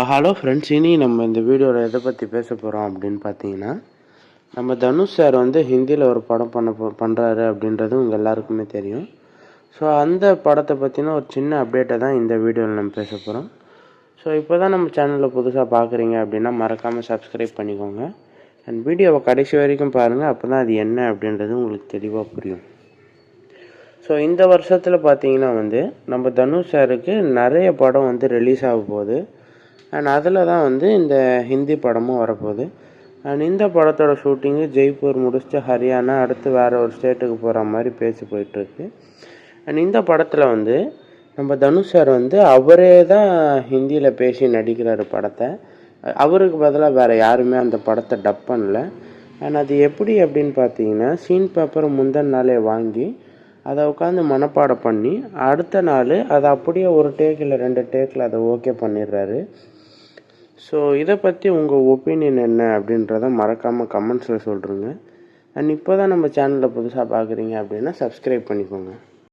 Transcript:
Hello friends, இனி நம்ம இந்த வீடியோவில் எதை பற்றி பேச போகிறோம் அப்படின்னு பார்த்தீங்கன்னா, நம்ம தனுஷ் சார் வந்து ஹிந்தியில் ஒரு படம் பண்ணுறாரு அப்படின்றது உங்கள் எல்லாருக்குமே தெரியும். ஸோ அந்த படத்தை பற்றின ஒரு சின்ன அப்டேட்டை தான் இந்த வீடியோவில் நம்ம பேச போகிறோம். ஸோ இப்போ தான் நம்ம சேனலில் புதுசாக பார்க்குறீங்க அப்படின்னா மறக்காமல் சப்ஸ்கிரைப் பண்ணிக்கோங்க. அண்ட் வீடியோவை கடைசி வரைக்கும் பாருங்கள், அப்போ தான் அது என்ன அப்படின்றது உங்களுக்கு தெளிவாக புரியும். ஸோ இந்த வருஷத்தில் பார்த்தீங்கன்னா வந்து நம்ம தனுஷ் சாருக்கு நிறைய படம் வந்து ரிலீஸ் ஆக போகுது. அண்ட் அதில் தான் வந்து இந்த ஹிந்தி படமும் வரப்போகுது. அண்ட் இந்த படத்தோட ஷூட்டிங்கு ஜெய்ப்பூர் முடிச்சுட்டு ஹரியானா அடுத்து வேறு ஒரு ஸ்டேட்டுக்கு போகிற மாதிரி பேசி போயிட்டுருக்கு. அண்ட் இந்த படத்தில் வந்து நம்ம தனுஷ் சார் வந்து அவரே தான் ஹிந்தியில் பேசி நடிக்கிறாரு படத்தை. அவருக்கு பதிலாக வேறு யாருமே அந்த படத்தை டப் பண்ணல. அண்ட் அது எப்படி அப்படின்னு பார்த்தீங்கன்னா, சீன் பேப்பரை முந்தின நாளே வாங்கி அதை உட்காந்து மனப்பாடம் பண்ணி அடுத்த நாள் அதை அப்படியே ஒரு டேக் இல்லை 2 டேக்கில் அதை ஓகே பண்ணிடுறாரு. ஸோ இதை பற்றி உங்கள் ஒப்பீனியன் என்ன அப்படின்றத மறக்காமல் கமெண்ட்ஸில் சொல்லுங்க. அண்ட் இப்போ தான் நம்ம சேனலில் புதுசாக பார்க்குறீங்க அப்படின்னா சப்ஸ்கிரைப் பண்ணிக்கோங்க.